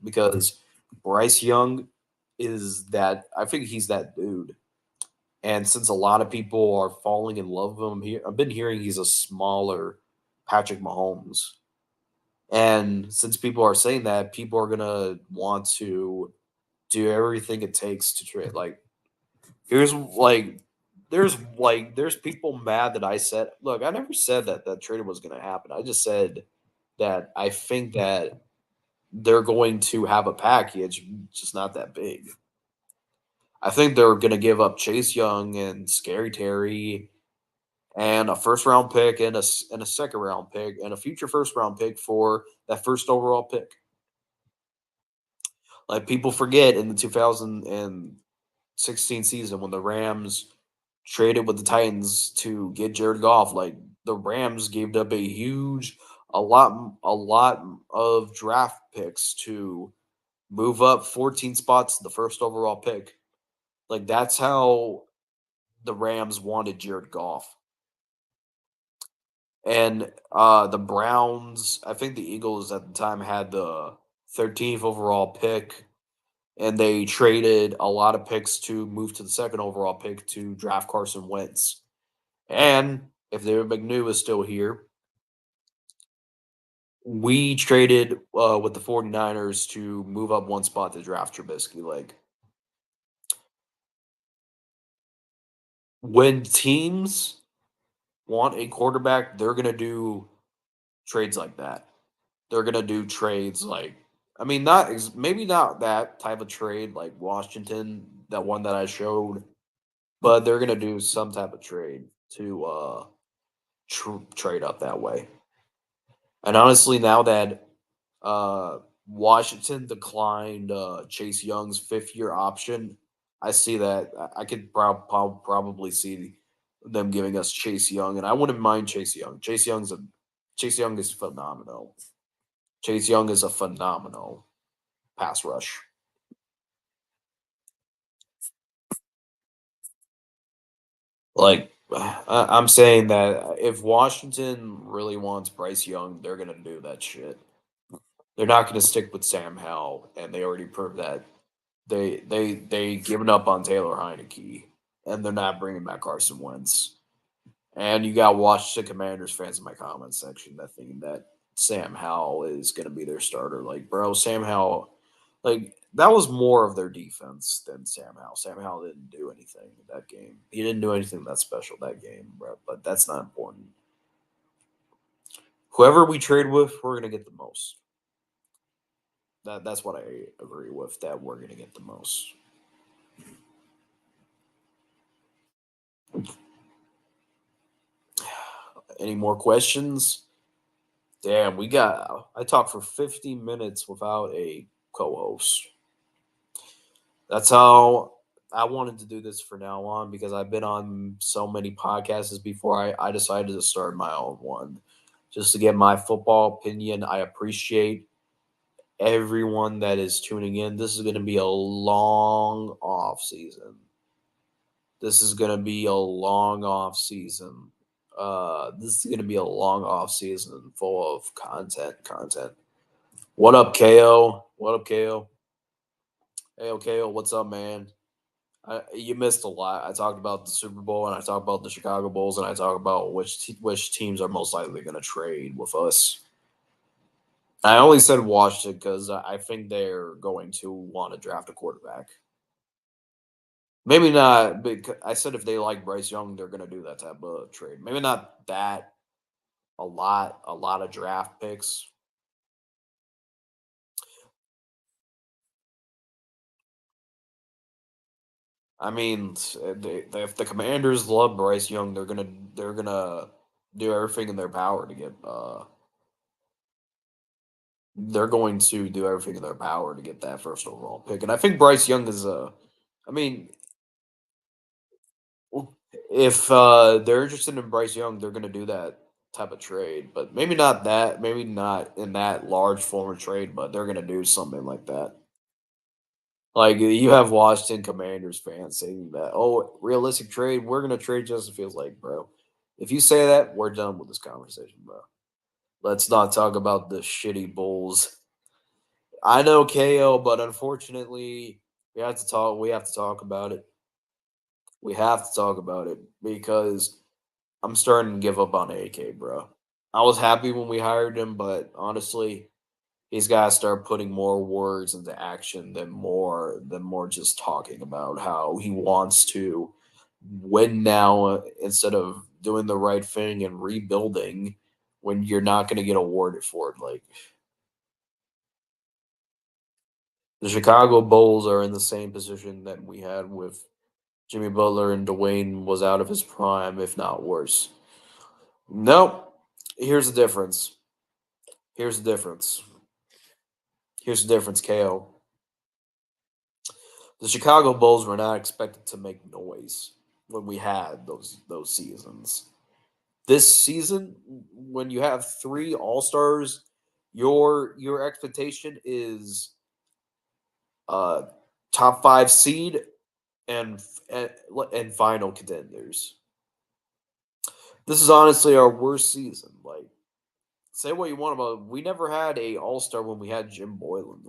Speaker 1: because Bryce Young is that. I think he's that dude. And since a lot of people are falling in love with him, I've been hearing he's a smaller Patrick Mahomes. And since people are saying that, people are gonna want to do everything it takes to trade. Like here's like there's people mad that I said look, I never said that that trade was gonna happen. I just said that I think that they're going to have a package, just not that big. I think they're gonna give up Chase Young and Scary Terry and a first round pick and a second round pick and a future first round pick for that first overall pick. Like people forget in the 2016 season when the Rams traded with the Titans to get Jared Goff, like the Rams gave up a lot of draft picks to move up 14 spots to the first overall pick. Like that's how the Rams wanted Jared Goff. And the Browns, I think the Eagles at the time had the 13th overall pick, and they traded a lot of picks to move to the second overall pick to draft Carson Wentz. And if David McNew is still here, we traded with the 49ers to move up one spot to draft Trubisky. Like when teams want a quarterback, they're going to do trades like that. They're gonna do trades like I mean maybe not that type of trade like Washington, that one that I showed, but they're gonna do some type of trade to trade up that way. And honestly, now that Washington declined Chase Young's 5th-year option, I see that I could probably see them giving us Chase Young, and I wouldn't mind Chase Young. Chase Young is phenomenal. Chase Young is a phenomenal pass rush. Like I'm saying that if Washington really wants Bryce Young, they're gonna do that shit. They're not gonna stick with Sam Howell, and they already proved that they given up on Taylor Heineke, and they're not bringing back Carson Wentz. And you got Washington Commanders fans in my comment section that thinking that Sam Howell is gonna be their starter. Like, bro, Sam Howell, like that was more of their defense than Sam Howell. Sam Howell didn't do anything in that game. He didn't do anything that special that game, bro. But that's not important. Whoever we trade with, we're gonna get the most. That's what I agree with. That we're gonna get the most. Any more questions? Damn, we got. I talked for 50 minutes without a co-host. That's how I wanted to do this for now on because I've been on so many podcasts before I decided to start my own one just to get my football opinion. I appreciate everyone that is tuning in. This is going to be a long off season. This is going to be a long off season. This is going to be a long off season full of content. What up, KO? What up, KO? Hey, KO, what's up, man? You missed a lot. I talked about the Super Bowl, and I talked about the Chicago Bulls, and I talked about which teams are most likely going to trade with us. I only said Washington because I think they're going to want to draft a quarterback. Maybe not. Because I said if they like Bryce Young, they're going to do that type of trade. Maybe not that a lot of draft picks. I mean, if the Commanders love Bryce Young, they're gonna do everything in their power to get. They're going to do everything in their power to get that first overall pick, and I think Bryce Young is a. I mean, if they're interested in Bryce Young, they're gonna do that type of trade, but maybe not that. Maybe not in that large form of trade, but they're gonna do something like that. Like you have Washington Commanders fans saying that, oh, realistic trade, we're gonna trade Justin Fields. Like, bro, if you say that, we're done with this conversation, bro. Let's not talk about the shitty Bulls. I know KO, but unfortunately, we have to talk. We have to talk about it. We have to talk about it because I'm starting to give up on AK, bro. I was happy when we hired him, but honestly, he's got to start putting more words into action than more just talking about how he wants to win now instead of doing the right thing and rebuilding when you're not going to get awarded for it. Like the Chicago Bulls are in the same position that we had with Jimmy Butler and Dwayne was out of his prime, if not worse. Nope. Here's the difference. Here's the difference. Here's the difference, KO. The Chicago Bulls were not expected to make noise when we had those seasons. This season, when you have three All Stars, your expectation is uh top five seed and and, and final contenders. This is honestly our worst season. Like, say what you want about it, we never had a All Star when we had Jim Boylan.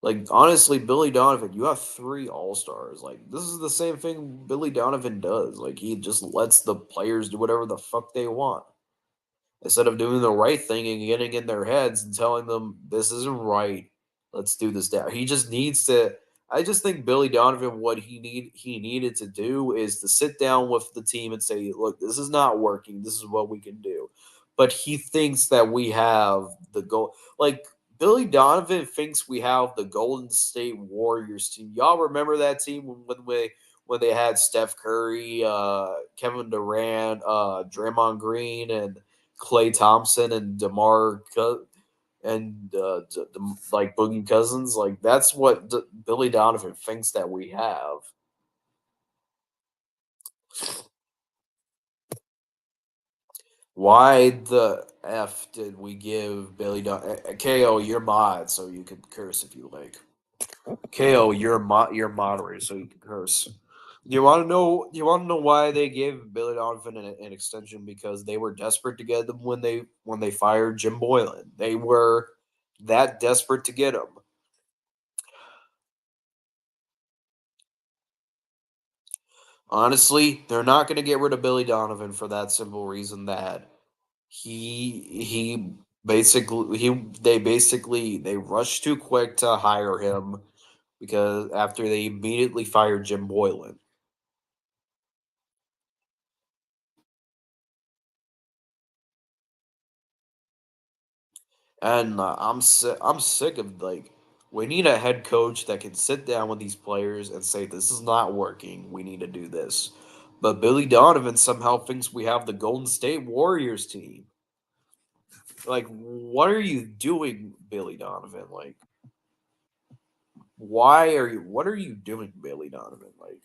Speaker 1: Like honestly, Billy Donovan, you have three All Stars. Like this is the same thing Billy Donovan does. Like he just lets the players do whatever the fuck they want instead of doing the right thing and getting in their heads and telling them this isn't right. Let's do this down. He just needs to. I just think Billy Donovan, what he needed to do is to sit down with the team and say, look, this is not working. This is what we can do. But he thinks that we have the goal. Like Billy Donovan thinks we have the Golden State Warriors team. Y'all remember that team when they had Steph Curry, Kevin Durant, Draymond Green, and Clay Thompson and and like Boogie Cousins. Like that's what Billy Donovan thinks that we have. Why the f did we give Billy KO your mod so you can curse if you like? KO your moderator so you can curse. You want to know? You want to know why they gave Billy Donovan an extension? Because they were desperate to get him when they fired Jim Boylan. They were that desperate to get him. Honestly, they're not going to get rid of Billy Donovan for that simple reason that he basically they rushed too quick to hire him because after they immediately fired Jim Boylan. And I'm sick of like we need a head coach that can sit down with these players and say this is not working. We need to do this. But Billy Donovan somehow thinks we have the Golden State Warriors team. Like, what are you doing, Billy Donovan? Like, why are you? What are you doing, Billy Donovan? Like,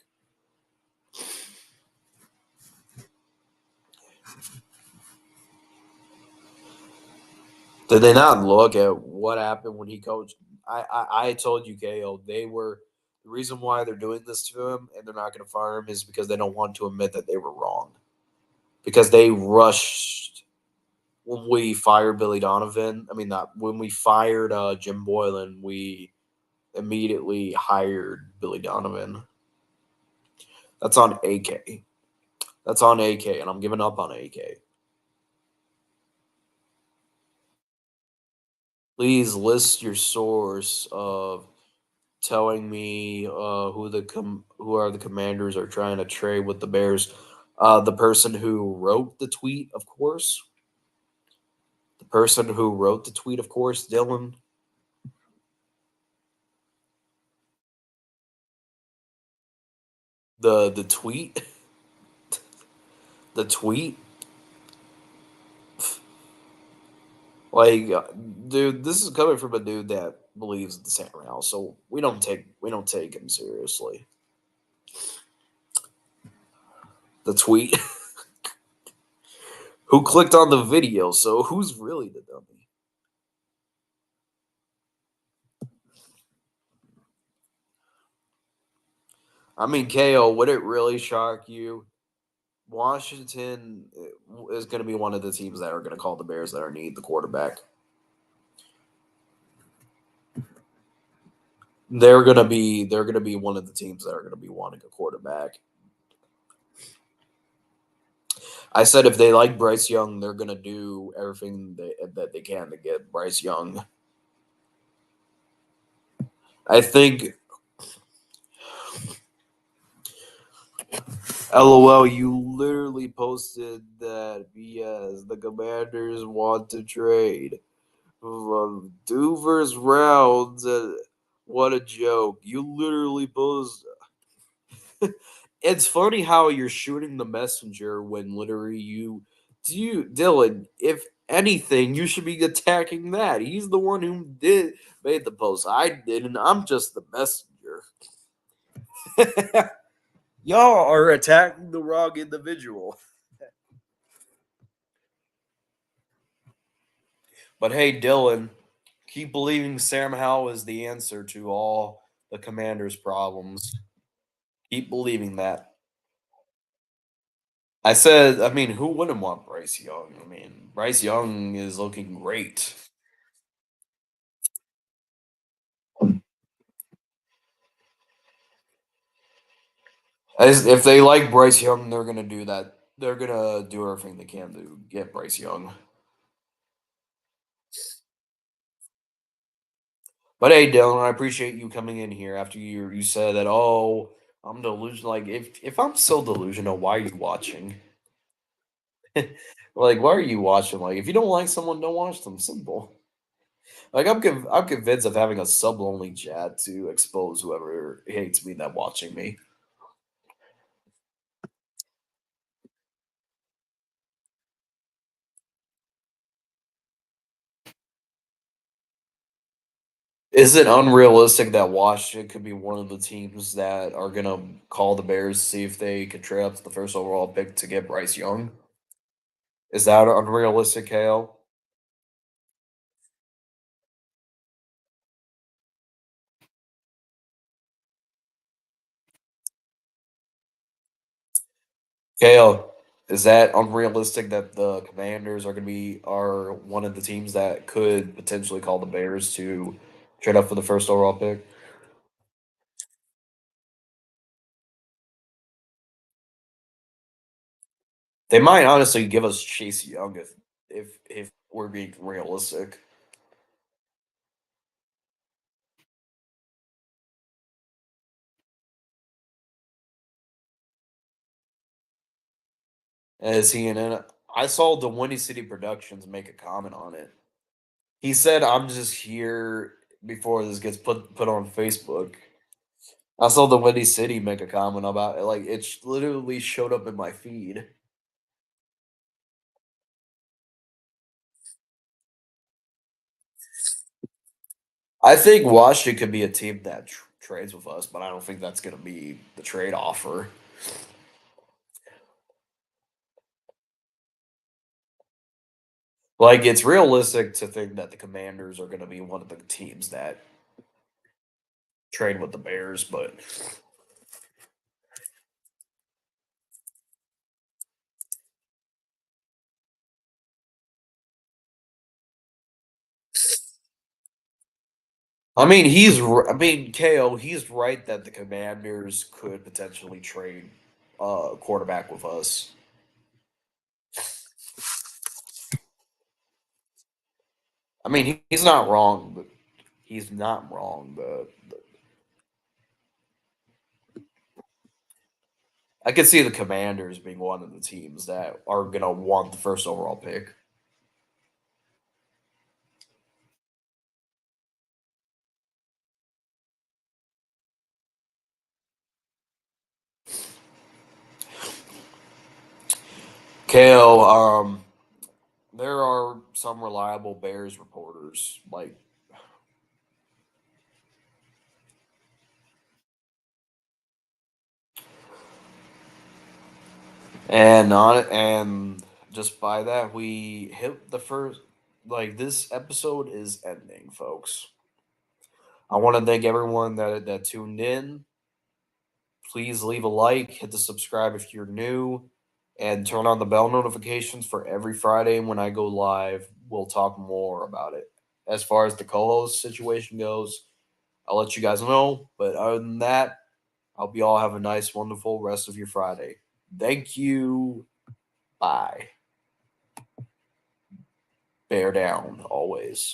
Speaker 1: did they not look at what happened when he coached? I told you, KO, they were the reason why they're doing this to him and they're not going to fire him is because they don't want to admit that they were wrong. because they rushed when we fired Billy Donovan. I mean, not when we fired Jim Boylan, we immediately hired Billy Donovan. That's on AK. That's on AK, and I'm giving up on AK. Please list your source of telling me who are the Commanders are trying to trade with the Bears. The person who wrote the tweet, of course. The person who wrote the tweet, of course, Dylan. The tweet, the tweet. Like, dude, this is coming from a dude that believes in the Santa House, so we don't take him seriously. The tweet. Who clicked on the video? So who's really the dummy? I mean, KO, would it really shock you? Washington is going to be one of the teams that are going to call the Bears that are need the quarterback. They're going to be one of the teams that are going to be wanting a quarterback. I said if they like Bryce Young, they're going to do everything that they can to get Bryce Young. I think, LOL, you literally posted that BS. The Commanders want to trade. Duvers rounds. What a joke. You literally posted. It's funny how you're shooting the messenger when literally Dylan, if anything, you should be attacking that. He's the one who made the post. I didn't. I'm just the messenger. Y'all are attacking the wrong individual. But hey, Dylan, keep believing Sam Howell is the answer to all the Commanders' problems. Keep believing that. I said, I mean, who wouldn't want Bryce Young? I mean, Bryce Young is looking great. If they like Bryce Young, they're gonna do that. They're gonna do everything they can to get Bryce Young. But hey, Dylan, I appreciate you coming in here after you said that. Oh, I'm delusional. Like if I'm so delusional, why are you watching? Like, why are you watching? Like, if you don't like someone, don't watch them. Simple. Like, I'm convinced of having a sub only chat to expose whoever hates me that watching me. Is it unrealistic that Washington could be one of the teams that are gonna call the Bears to see if they could trade up to the first overall pick to get Bryce Young? Is that unrealistic, KO? KO, is that unrealistic that the Commanders are one of the teams that could potentially call the Bears to trade up for the first overall pick? They might honestly give us Chase Young if we're being realistic. Is he in it? I saw the Windy City Productions make a comment on it. He said, "I'm just here before this gets put on Facebook." I saw the Windy City make a comment about it. Like it literally showed up in my feed. I think Washington could be a team that trades with us, but I don't think that's going to be the trade offer. Like it's realistic to think that the Commanders are going to be one of the teams that trade with the Bears, but KO, he's right that the Commanders could potentially trade quarterback with us. He's not wrong, but he's not wrong. I could see the Commanders being one of the teams that are gonna want the first overall pick. KO, there are some reliable Bears reporters and just by that we hit the first. This episode is ending, folks. I want to thank everyone that tuned in. Please leave a like, hit the subscribe if you're new, and turn on the bell notifications for every Friday when I go live. We'll talk more about it. As far as the co-host situation goes, I'll let you guys know. But other than that, I hope you all have a nice, wonderful rest of your Friday. Thank you. Bye. Bear down always.